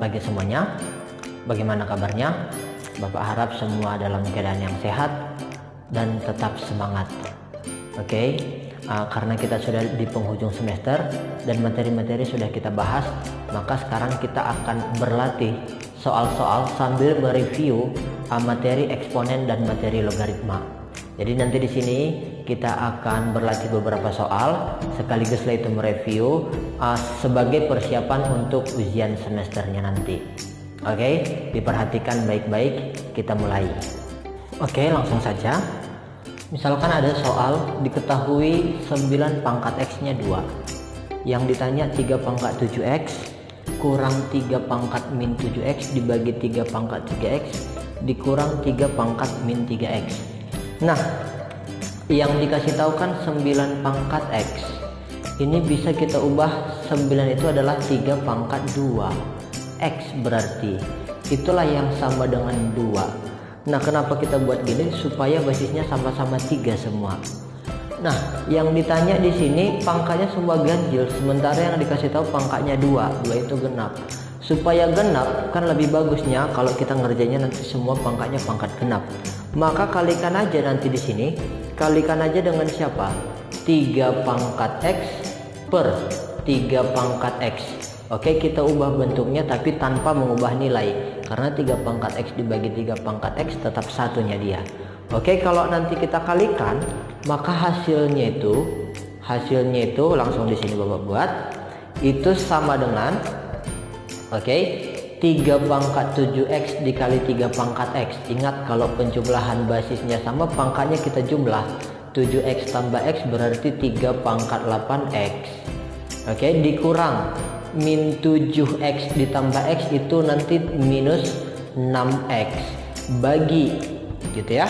pagi semuanya. Bagaimana kabarnya? Bapak harap semua dalam keadaan yang sehat dan tetap semangat. Oke, karena kita sudah di penghujung semester dan materi-materi sudah kita bahas, maka sekarang kita akan berlatih soal-soal sambil mereview materi eksponen dan materi logaritma. Jadi nanti di sini kita akan berlatih beberapa soal, sekaligus itu mereview sebagai persiapan untuk ujian semesternya nanti. Oke, diperhatikan baik-baik, kita mulai. Oke, langsung saja. Misalkan ada soal diketahui 9 pangkat X-nya 2. Yang ditanya 3 pangkat 7X kurang 3 pangkat min 7X dibagi 3 pangkat 3X dikurang 3 pangkat min 3X. Nah, yang dikasih tahu kan 9 pangkat X. Ini bisa kita ubah 9 itu adalah 3 pangkat 2. X berarti itulah yang sama dengan 2. Nah, kenapa kita buat gini? Supaya basisnya sama-sama 3 semua. Nah, yang ditanya di sini pangkatnya semua ganjil, sementara yang dikasih tahu pangkatnya 2. 2 itu genap. Supaya genap kan lebih bagusnya kalau kita ngerjainnya nanti semua pangkatnya pangkat genap. Maka kalikan aja nanti di sini. Kalikan aja dengan siapa? 3 pangkat X per 3 pangkat X. Oke, kita ubah bentuknya tapi tanpa mengubah nilai. Karena 3 pangkat X dibagi 3 pangkat X tetap satunya dia. Oke, kalau nanti kita kalikan, maka hasilnya itu langsung di sini Bapak buat. Itu sama dengan 3 pangkat 7X dikali 3 pangkat X. Ingat, kalau penjumlahan basisnya sama, pangkatnya kita jumlah. 7X tambah X berarti 3 pangkat 8X. Oke, dikurang min 7X ditambah X itu nanti minus 6X. Bagi, gitu ya.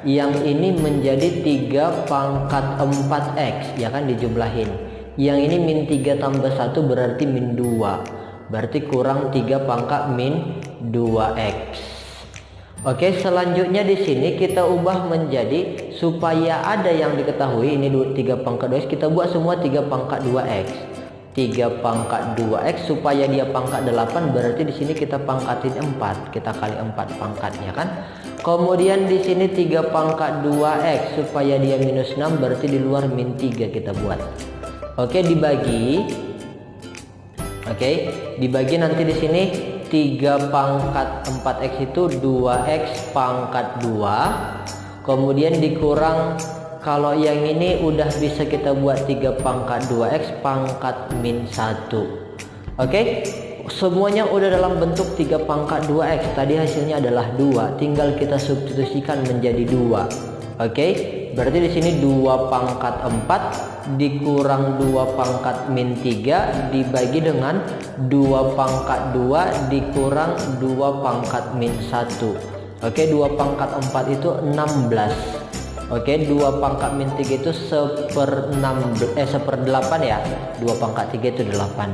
Yang ini menjadi 3 pangkat 4X, ya kan, dijumlahin. Yang ini min 3 tambah 1 berarti min 2. Berarti kurang 3 pangkat min 2X. Oke, selanjutnya di sini kita ubah menjadi supaya ada yang diketahui ini 3 pangkat 2X, kita buat semua 3 pangkat 2X. 3 pangkat 2X supaya dia pangkat 8 berarti di sini kita pangkatin 4. Kita kali 4 pangkatnya kan. Kemudian di sini 3 pangkat 2X supaya dia minus 6 berarti di luar min 3 kita buat. Oke, dibagi nanti di sini 3 pangkat 4X itu 2X pangkat 2. Kemudian dikurang, kalau yang ini udah bisa kita buat 3 pangkat 2X pangkat min 1. Oke, semuanya udah dalam bentuk 3 pangkat 2X. Tadi hasilnya adalah 2, tinggal kita substitusikan menjadi 2. Oke, berarti di sini 2 pangkat 4 dikurang 2 pangkat min 3 dibagi dengan 2 pangkat 2 dikurang 2 pangkat min 1. Oke, 2 pangkat 4 itu 16. Oke, 2 pangkat min 3 itu 1/8 ya. 2 pangkat 3 itu 8.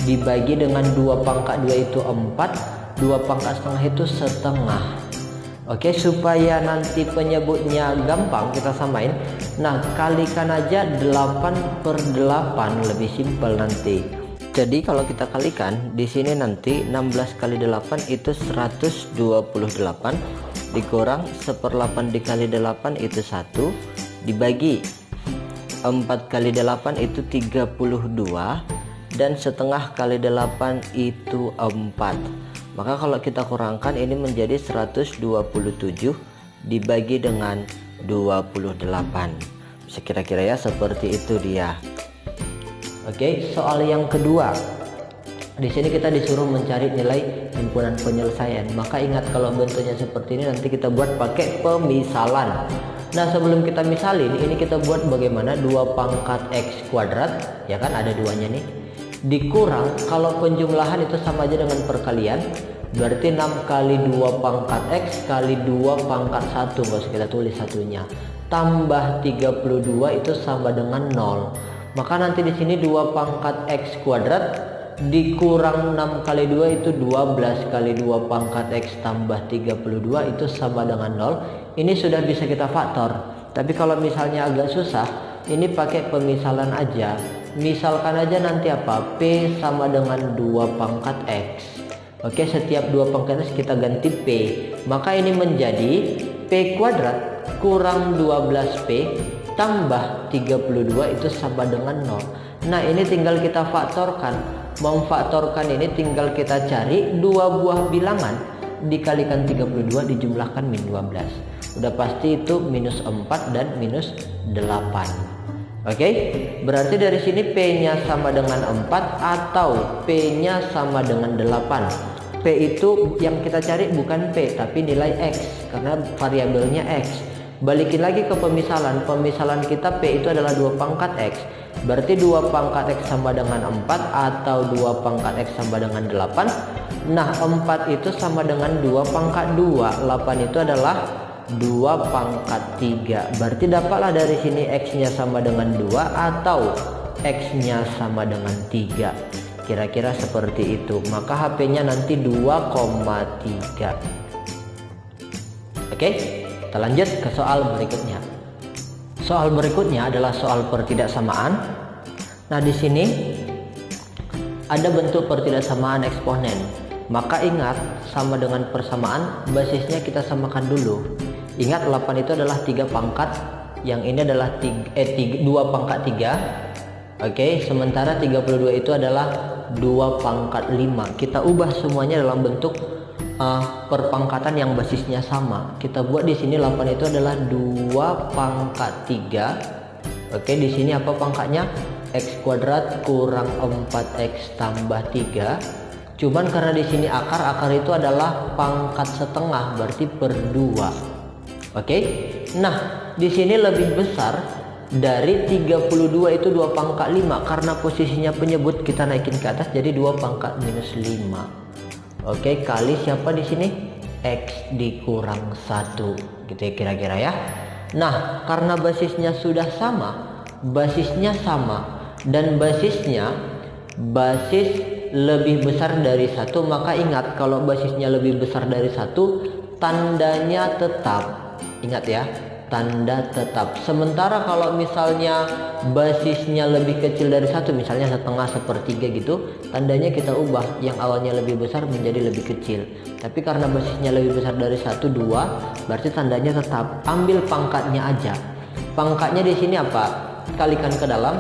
Dibagi dengan 2 pangkat 2 itu 4. 2 pangkat setengah itu setengah. Oke, supaya nanti penyebutnya gampang kita samain. Nah, kalikan aja 8/8 lebih simpel nanti. Jadi kalau kita kalikan di sini nanti 16 kali 8 itu 128 dikurang 1/8 dikali 8 itu 1 dibagi 4 kali 8 itu 32 dan setengah kali 8 itu 4. Maka kalau kita kurangkan ini menjadi 127 dibagi dengan 28. Bisa kira-kira ya seperti itu dia. Oke, soal yang kedua. Di sini kita disuruh mencari nilai himpunan penyelesaian. Maka ingat, kalau bentuknya seperti ini nanti kita buat pakai pemisalan. Nah, sebelum kita misalin, ini kita buat bagaimana 2 pangkat X kuadrat, ya kan, ada 2-nya nih. Dikurang, kalau penjumlahan itu sama aja dengan perkalian, berarti 6 kali 2 pangkat X kali 2 pangkat 1, nggak usah kita tulis satunya, tambah 32 itu sama dengan 0. Maka nanti di sini 2 pangkat X kuadrat dikurang 6 kali 2 itu 12 kali 2 pangkat X tambah 32 itu sama dengan 0. Ini sudah bisa kita faktor. Tapi kalau misalnya agak susah, ini pakai pemisalan aja. Misalkan aja nanti apa? P sama dengan 2 pangkat X. Oke, setiap 2 pangkat X kita ganti P. Maka ini menjadi P kuadrat kurang 12P tambah 32 itu sama dengan 0. Nah, ini tinggal kita faktorkan. Memfaktorkan ini tinggal kita cari 2 buah bilangan dikalikan 32 dijumlahkan min 12. Udah pasti itu minus 4 dan minus 8. Oke, berarti dari sini P-nya sama dengan 4 atau P-nya sama dengan 8. P itu yang kita cari bukan P tapi nilai X karena variabelnya X. Balikin lagi ke pemisalan. Pemisalan kita P itu adalah 2 pangkat X. Berarti 2 pangkat X sama dengan 4 atau 2 pangkat X sama dengan 8. Nah, 4 itu sama dengan 2 pangkat 2. 8 itu adalah 2 pangkat 3. Berarti dapatlah dari sini X-nya sama dengan 2 atau X-nya sama dengan 3. Kira-kira seperti itu. Maka HP-nya nanti 2,3. Oke, kita lanjut ke soal berikutnya. Soal berikutnya adalah soal pertidaksamaan. Nah, di sini ada bentuk pertidaksamaan eksponen. Maka ingat, sama dengan persamaan, basisnya kita samakan dulu. Ingat 8 itu adalah 3 pangkat, yang ini adalah 2 pangkat 3. Oke, sementara 32 itu adalah 2 pangkat 5. Kita ubah semuanya dalam bentuk perpangkatan yang basisnya sama. Kita buat di sini 8 itu adalah 2 pangkat 3. Oke, di sini apa pangkatnya? X kuadrat kurang 4X tambah 3. Cuman karena di sini akar itu adalah pangkat setengah, berarti per 2. Oke, nah di sini lebih besar dari 32 itu 2 pangkat 5 karena posisinya penyebut kita naikin ke atas jadi 2 pangkat minus 5. Oke, kali siapa di sini? X dikurang 1 gitu ya kira-kira ya. Nah, karena basisnya sudah sama, dan basis lebih besar dari 1, maka ingat kalau basisnya lebih besar dari 1 tandanya tetap. Ingat ya, tanda tetap. Sementara kalau misalnya basisnya lebih kecil dari 1, misalnya setengah, sepertiga gitu, tandanya kita ubah, yang awalnya lebih besar menjadi lebih kecil. Tapi karena basisnya lebih besar dari 1, 2, berarti tandanya tetap. Ambil pangkatnya aja. Pangkatnya di sini apa? Kalikan ke dalam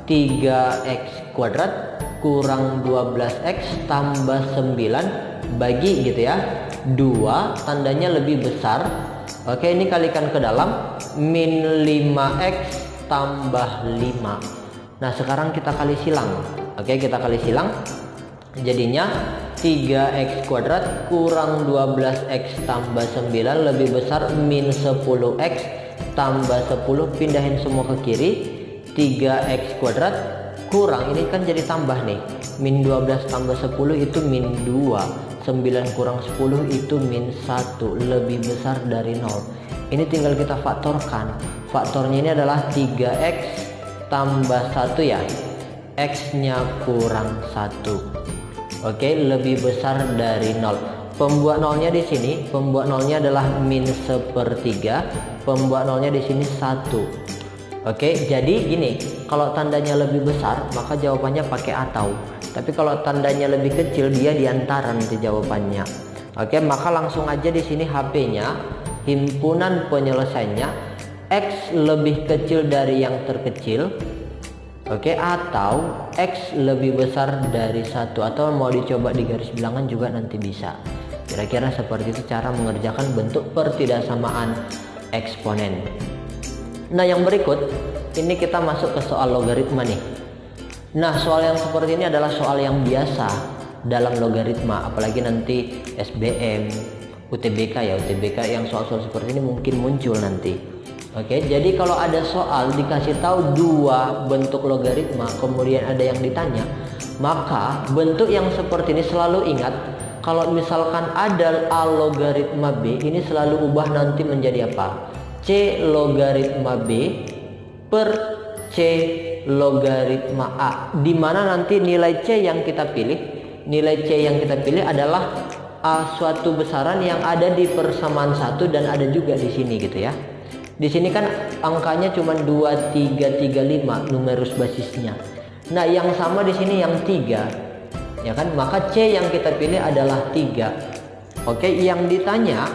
3X kuadrat kurang 12X tambah 9 bagi gitu ya 2, tandanya lebih besar. Oke, ini kalikan ke dalam min 5X tambah 5. Nah, sekarang kita kali silang. Oke, kita kali silang. Jadinya 3X kuadrat kurang 12X tambah 9 lebih besar min 10X tambah 10. Pindahin semua ke kiri. 3X kuadrat kurang, ini kan jadi tambah nih, min 12 tambah 10 itu min 2, 9 kurang 10 itu min 1, lebih besar dari 0. Ini tinggal kita faktorkan. Faktornya ini adalah 3X tambah 1 ya, X nya kurang 1. Oke, lebih besar dari 0. Pembuat nolnya di sini, pembuat nolnya adalah min 1/3, pembuat nolnya di sini 1. Oke, jadi gini, kalau tandanya lebih besar maka jawabannya pakai atau. Tapi kalau tandanya lebih kecil dia diantara nanti jawabannya. Oke, maka langsung aja di sini HP-nya, himpunan penyelesaiannya X lebih kecil dari yang terkecil. Oke, atau X lebih besar dari 1, atau mau dicoba di garis bilangan juga nanti bisa. Kira-kira seperti itu cara mengerjakan bentuk pertidaksamaan eksponen. Nah, yang berikut ini kita masuk ke soal logaritma nih. Nah, soal yang seperti ini adalah soal yang biasa dalam logaritma, apalagi nanti SBM, UTBK ya, UTBK yang soal-soal seperti ini mungkin muncul nanti. Oke, jadi kalau ada soal dikasih tahu 2 bentuk logaritma, kemudian ada yang ditanya, maka bentuk yang seperti ini selalu ingat, kalau misalkan ada A logaritma B, ini selalu ubah nanti menjadi apa? C logaritma B per C logaritma A, di mana nanti nilai C yang kita pilih adalah suatu besaran yang ada di persamaan 1 dan ada juga di sini gitu ya. Di sini kan angkanya cuma 2, 3, 3, 5 numerus basisnya. Nah, yang sama di sini yang 3 ya kan? Maka C yang kita pilih adalah 3. Oke, yang ditanya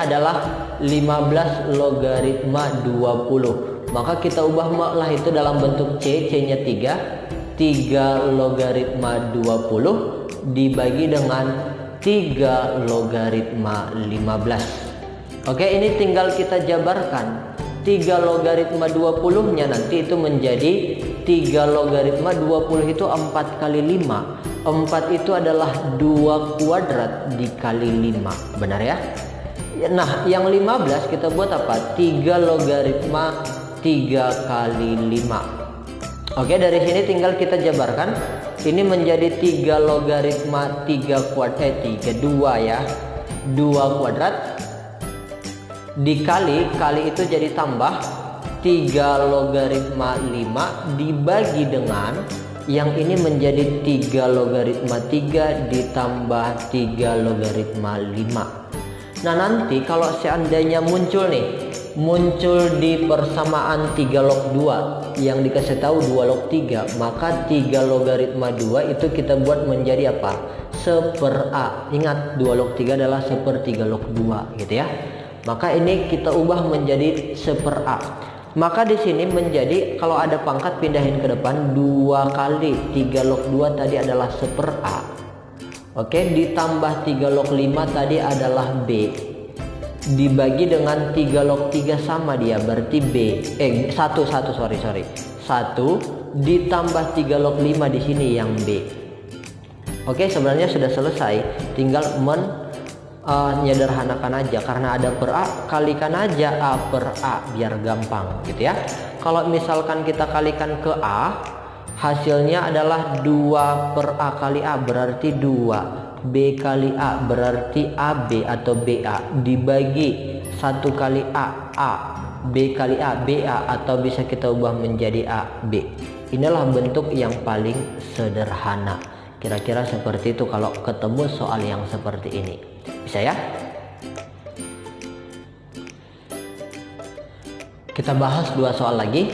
adalah 15 logaritma 20. Maka kita ubah lah itu dalam bentuk C, C-nya 3 logaritma 20 dibagi dengan 3 logaritma 15. Oke, ini tinggal kita jabarkan. 3 logaritma 20-nya nanti itu menjadi 3 logaritma 20 itu 4 kali 5. 4 itu adalah 2 kuadrat dikali 5. Benar ya? Nah, yang 15 kita buat apa? 3 logaritma 3 kali 5. Oke, dari sini tinggal kita jabarkan. Ini menjadi 3 logaritma 2 ya. 2 kuadrat dikali, kali itu jadi tambah 3 logaritma 5 dibagi dengan yang ini menjadi 3 logaritma 3 ditambah 3 logaritma 5. Nah, nanti kalau seandainya muncul di persamaan 3 log 2 yang dikasih tahu 2 log 3, maka 3 logaritma 2 itu kita buat menjadi apa? 1/A. Ingat, 2 log 3 adalah 1/3 log 2 gitu ya. Maka ini kita ubah menjadi 1/A. Maka di sini menjadi, kalau ada pangkat pindahin ke depan, 2 kali 3 log 2 tadi adalah 1/A. Oke, ditambah 3 log 5 tadi adalah B. Dibagi dengan 3 log 3 sama dia, berarti B. 1 ditambah 3 log 5 di sini yang B. Oke, sebenarnya sudah selesai. Tinggal menyederhanakan aja, karena ada per A, kalikan aja A per A biar gampang gitu ya. Kalau misalkan kita kalikan ke A, hasilnya adalah 2 per A kali A berarti 2. B kali A berarti AB atau BA dibagi 1 kali A, B kali A, BA, atau bisa kita ubah menjadi AB. Inilah bentuk yang paling sederhana. Kira-kira seperti itu kalau ketemu soal yang seperti ini. Bisa ya? Kita bahas 2 soal lagi.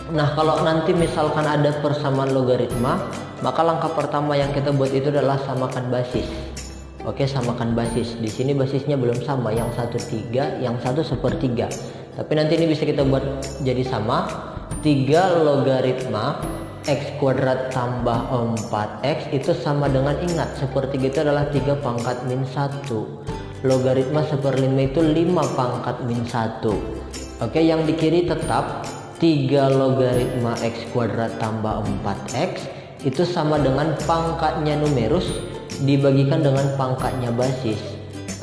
Nah, kalau nanti misalkan ada persamaan logaritma, maka langkah pertama yang kita buat itu adalah samakan basis. Oke, samakan basis. Di sini basisnya belum sama, yang 1 3, yang 1 1/3. Tapi nanti ini bisa kita buat jadi sama. 3 logaritma x kuadrat tambah 4x itu sama dengan, ingat, 1/3 itu adalah 3 pangkat min 1. Logaritma 1/5 itu 5 pangkat min 1. Oke, yang di kiri tetap 3 logaritma x kuadrat tambah 4x itu sama dengan pangkatnya numerus dibagikan dengan pangkatnya basis.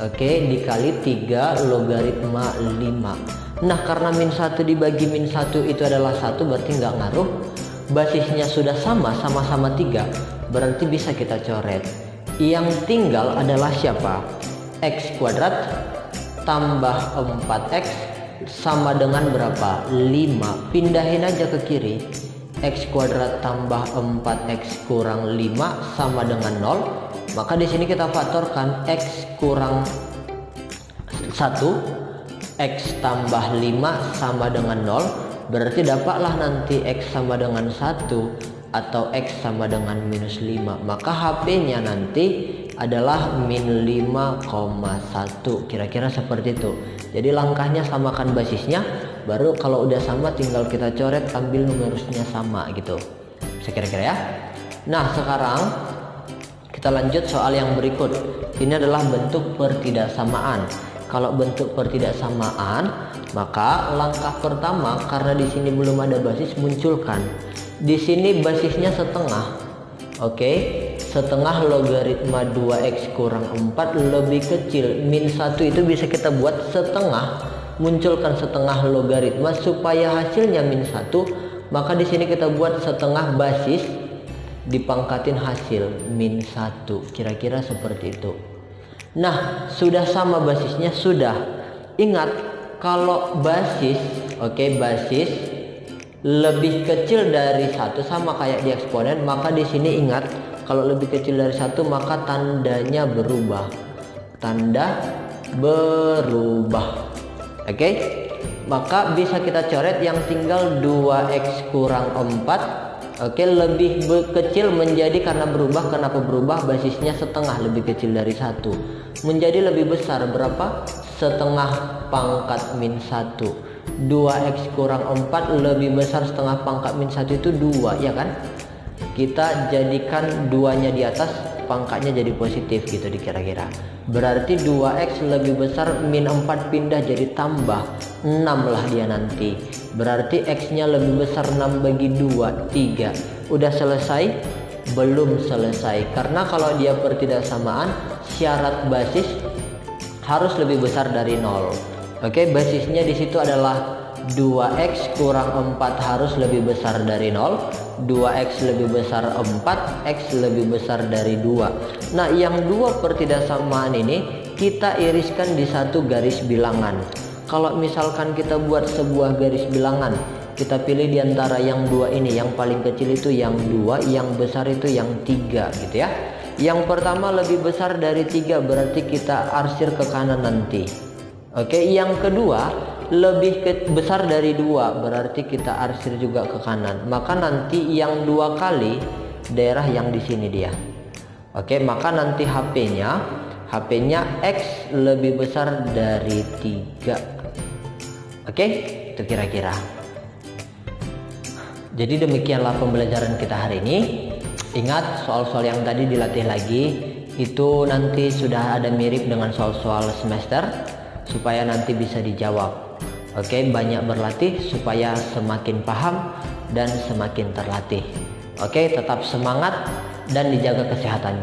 Oke, dikali 3 logaritma 5. Nah, karena min 1 dibagi min 1 itu adalah 1, berarti nggak ngaruh. Basisnya sudah sama-sama 3, berarti bisa kita coret. Yang tinggal adalah siapa? X kuadrat tambah 4x sama dengan berapa? 5. Pindahin aja ke kiri. X kuadrat tambah 4x kurang 5 sama dengan 0. Maka di sini kita faktorkan x kurang 1, x tambah 5 sama dengan 0. Berarti dapatlah nanti x sama dengan 1 atau x sama dengan minus 5. Maka HP-nya nanti adalah min 5,1. Kira-kira seperti itu. Jadi langkahnya samakan basisnya, baru kalau udah sama tinggal kita coret, ambil numerusnya sama gitu. Kira-kira ya. Nah, sekarang kita lanjut soal yang berikut. Ini adalah bentuk pertidaksamaan. Kalau bentuk pertidaksamaan, maka langkah pertama, karena di sini belum ada basis, munculkan. Di sini basisnya setengah. Oke, setengah logaritma 2x kurang 4 lebih kecil. Min 1 itu bisa kita buat setengah, munculkan setengah logaritma supaya hasilnya min 1. Maka di sini kita buat setengah basis dipangkatin hasil min 1. Kira-kira seperti itu. Nah, sudah sama basisnya, sudah. Ingat, kalau basis, basis lebih kecil dari 1 sama kayak di eksponen, maka di sini ingat, kalau lebih kecil dari 1 maka tandanya berubah. Tanda berubah. Oke? Maka bisa kita coret yang tinggal 2x kurang 4 Oke, lebih kecil menjadi karena berubah. Kenapa berubah? Basisnya setengah, lebih kecil dari 1. Menjadi lebih besar berapa? Setengah pangkat min 1. 2x kurang 4 lebih besar setengah pangkat min 1 itu 2, ya kan? Kita jadikan 2-nya di atas, pangkatnya jadi positif gitu dikira-kira. Berarti 2x lebih besar min 4 pindah jadi tambah 6 lah dia nanti. Berarti x-nya lebih besar 6 bagi 2, 3. Udah selesai? Belum selesai. Karena kalau dia pertidaksamaan, syarat basis harus lebih besar dari 0. Oke, basisnya di situ adalah 2x kurang 4 harus lebih besar dari 0. 2x lebih besar 4, x lebih besar dari 2. Nah, yang dua pertidaksamaan ini kita iriskan di satu garis bilangan. Kalau misalkan kita buat sebuah garis bilangan, kita pilih di antara yang dua ini, yang paling kecil itu yang 2, yang besar itu yang 3 gitu ya. Yang pertama lebih besar dari 3, berarti kita arsir ke kanan nanti. Oke, yang kedua lebih besar dari 2, berarti kita arsir juga ke kanan. Maka nanti yang 2 kali daerah yang di sini dia. Oke, maka nanti HP-nya X lebih besar dari 3. Oke, itu kira-kira. Jadi demikianlah pembelajaran kita hari ini. Ingat, soal-soal yang tadi dilatih lagi, itu nanti sudah ada mirip dengan soal-soal semester, supaya nanti bisa dijawab. Oke, banyak berlatih supaya semakin paham dan semakin terlatih. Oke, tetap semangat dan dijaga kesehatannya.